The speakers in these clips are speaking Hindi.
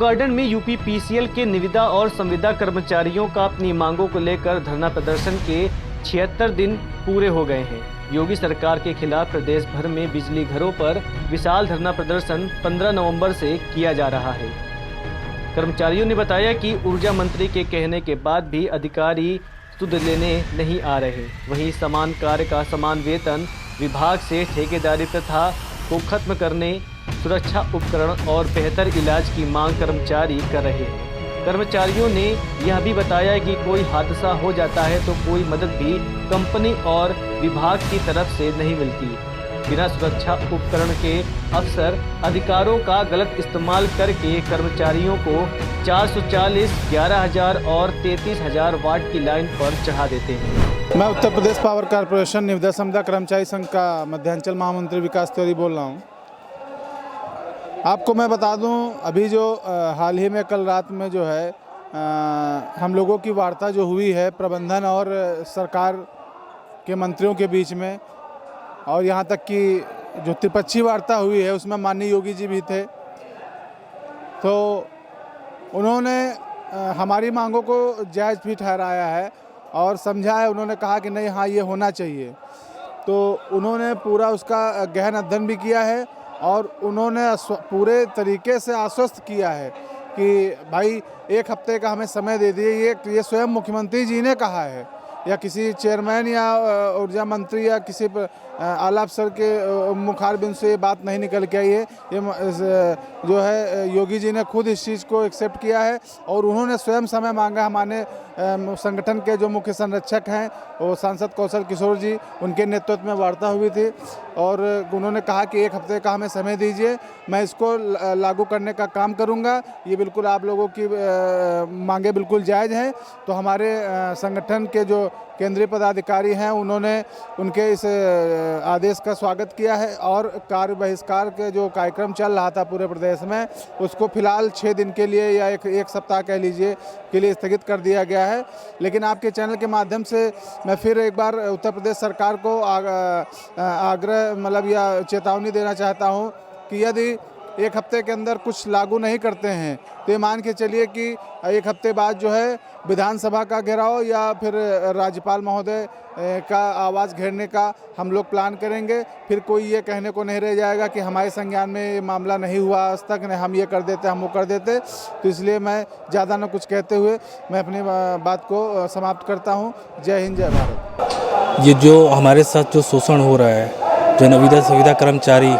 गार्डन में यूपी पीसीएल के निविदा और संविदा कर्मचारियों का अपनी मांगों को लेकर धरना प्रदर्शन के 76 दिन पूरे हो गए हैं। योगी सरकार के खिलाफ प्रदेश भर में बिजली घरों पर विशाल धरना प्रदर्शन 15 नवंबर से किया जा रहा है। कर्मचारियों ने बताया कि ऊर्जा मंत्री के कहने के बाद भी अधिकारी सुध लेने नहीं आ रहे। वहीं समान कार्य का समान वेतन, विभाग से ठेकेदारी प्रथा को खत्म करने, सुरक्षा उपकरण और बेहतर इलाज की मांग कर्मचारी कर रहे हैं। कर्मचारियों ने यह भी बताया कि कोई हादसा हो जाता है तो कोई मदद भी कंपनी और विभाग की तरफ से नहीं मिलती। बिना सुरक्षा उपकरण के अफसर अधिकारों का गलत इस्तेमाल करके कर्मचारियों को 440, 11,000 और 33,000 वाट की लाइन पर चढ़ा देते हैं। मैं उत्तर प्रदेश पावर कॉर्पोरेशन निविदा संविदा कर्मचारी संघ का मध्यांचल महामंत्री विकास तिवारी बोल रहा हूँ। आपको मैं बता दूं, अभी जो हाल ही में कल रात में जो है हम लोगों की वार्ता जो हुई है प्रबंधन और सरकार के मंत्रियों के बीच में, और यहाँ तक कि जो त्रिपक्षीय वार्ता हुई है उसमें माननीय योगी जी भी थे, तो उन्होंने हमारी मांगों को जायज़ भी ठहराया है और समझा है। उन्होंने कहा कि नहीं, हाँ, ये होना चाहिए। तो उन्होंने पूरा उसका गहन अध्ययन भी किया है और उन्होंने पूरे तरीके से आश्वस्त किया है कि भाई 1 हफ्ते का हमें समय दे दिए। ये स्वयं मुख्यमंत्री जी ने कहा है, या किसी चेयरमैन या ऊर्जा मंत्री या किसी आला अफसर के मुखारबिंद से ये बात नहीं निकल के आई है। ये जो है योगी जी ने खुद इस चीज़ को एक्सेप्ट किया है और उन्होंने स्वयं समय मांगा। हमारे संगठन के जो मुख्य संरक्षक हैं वो सांसद कौशल किशोर जी, उनके नेतृत्व में वार्ता हुई थी और उन्होंने कहा कि 1 हफ्ते का हमें समय दीजिए, मैं इसको लागू करने का काम करूंगा। ये बिल्कुल आप लोगों की मांगे बिल्कुल जायज़ हैं। तो हमारे संगठन के जो केंद्रीय पदाधिकारी हैं उन्होंने उनके इस आदेश का स्वागत किया है और कार्य बहिष्कार के जो कार्यक्रम चल रहा था पूरे प्रदेश में, उसको फिलहाल 6 दिन के लिए या एक सप्ताह कह लीजिए के लिए स्थगित कर दिया गया है। लेकिन आपके चैनल के माध्यम से मैं फिर एक बार उत्तर प्रदेश सरकार को आग्रह मतलब या चेतावनी देना चाहता हूं कि यदि 1 हफ्ते के अंदर कुछ लागू नहीं करते हैं तो ये मान के चलिए कि 1 हफ्ते बाद जो है विधानसभा का घेराव या फिर राज्यपाल महोदय का आवाज़ घेरने का हम लोग प्लान करेंगे। फिर कोई ये कहने को नहीं रह जाएगा कि हमारे संज्ञान में ये मामला नहीं हुआ आज तक, नहीं हम ये कर देते हम वो कर देते। तो इसलिए मैं ज़्यादा न कुछ कहते हुए मैं अपनी बात को समाप्त करता हूँ। जय हिंद, जय भारत। ये जो हमारे साथ जो शोषण हो रहा है, जो निविदा संविदा कर्मचारी,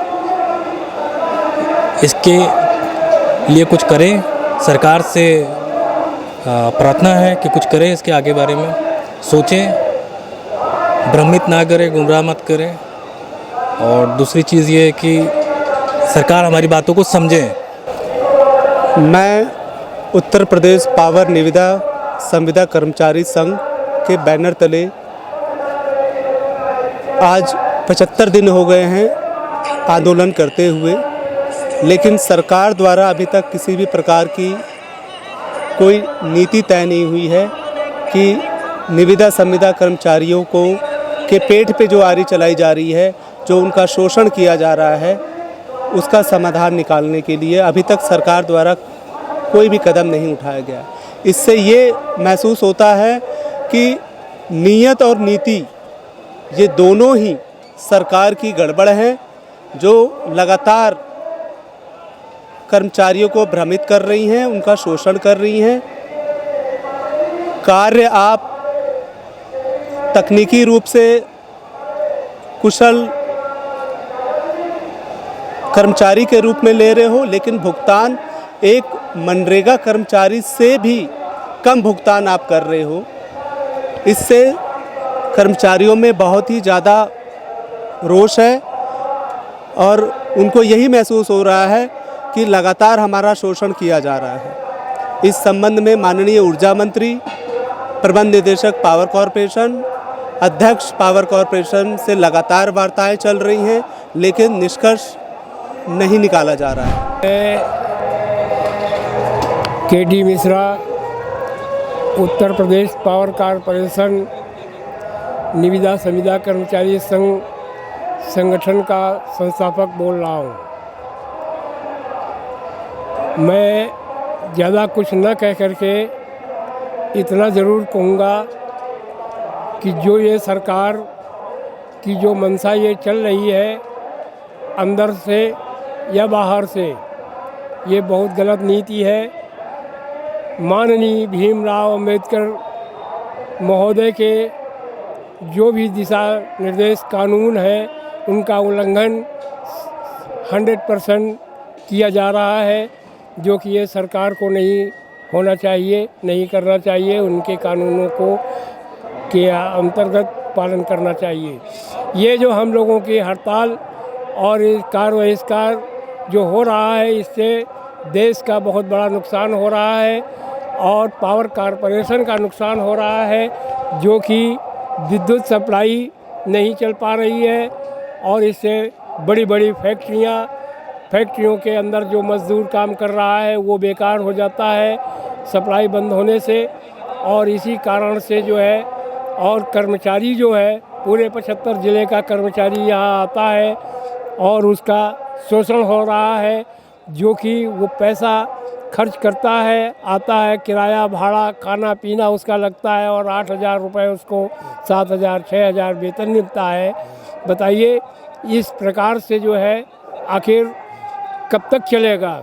इसके लिए कुछ करें। सरकार से प्रार्थना है कि कुछ करें, इसके आगे बारे में सोचें, भ्रमित ना करें, गुमराह मत करें। और दूसरी चीज़ ये है कि सरकार हमारी बातों को समझे। मैं उत्तर प्रदेश पावर निविदा संविदा कर्मचारी संघ के बैनर तले आज 75 दिन हो गए हैं आंदोलन करते हुए, लेकिन सरकार द्वारा अभी तक किसी भी प्रकार की कोई नीति तय नहीं हुई है कि निविदा संविदा कर्मचारियों को के पेट पे जो आरी चलाई जा रही है, जो उनका शोषण किया जा रहा है, उसका समाधान निकालने के लिए अभी तक सरकार द्वारा कोई भी कदम नहीं उठाया गया। इससे ये महसूस होता है कि नीयत और नीति ये दोनों ही सरकार की गड़बड़ है, जो लगातार कर्मचारियों को भ्रमित कर रही हैं, उनका शोषण कर रही हैं। कार्य आप तकनीकी रूप से कुशल कर्मचारी के रूप में ले रहे हो, लेकिन भुगतान एक मनरेगा कर्मचारी से भी कम भुगतान आप कर रहे हो। इससे कर्मचारियों में बहुत ही ज़्यादा रोष है और उनको यही महसूस हो रहा है कि लगातार हमारा शोषण किया जा रहा है। इस संबंध में माननीय ऊर्जा मंत्री, प्रबंध निदेशक पावर कॉरपोरेशन, अध्यक्ष पावर कॉरपोरेशन से लगातार वार्ताएं चल रही हैं, लेकिन निष्कर्ष नहीं निकाला जा रहा है। KD. Mishra, Uttar Pradesh power corporation निविदा संविदा कर्मचारी संघ संगठन का संस्थापक बोल रहा हूँ। मैं ज़्यादा कुछ न कह करके इतना ज़रूर कहूँगा कि जो ये सरकार की जो मंशा ये चल रही है अंदर से या बाहर से, ये बहुत गलत नीति है। माननीय भीमराव अंबेडकर महोदय के जो भी दिशा निर्देश कानून है उनका उल्लंघन 100% किया जा रहा है, जो कि ये सरकार को नहीं होना चाहिए, नहीं करना चाहिए। उनके कानूनों को के अंतर्गत पालन करना चाहिए। ये जो हम लोगों की हड़ताल और कार बहिष्कार जो हो रहा है, इससे देश का बहुत बड़ा नुकसान हो रहा है और पावर कॉरपोरेशन का नुकसान हो रहा है, जो कि विद्युत सप्लाई नहीं चल पा रही है और इससे बड़ी बड़ी फैक्ट्रियों के अंदर जो मज़दूर काम कर रहा है वो बेकार हो जाता है सप्लाई बंद होने से। और इसी कारण से जो है और कर्मचारी जो है पूरे 75 ज़िले का कर्मचारी यहाँ आता है और उसका शोषण हो रहा है, जो कि वो पैसा खर्च करता है, आता है, किराया भाड़ा खाना पीना उसका लगता है और 8,000 रुपये उसको 7,000 6,000 वेतन मिलता है। बताइए इस प्रकार से जो है आखिर कब तक चलेगा।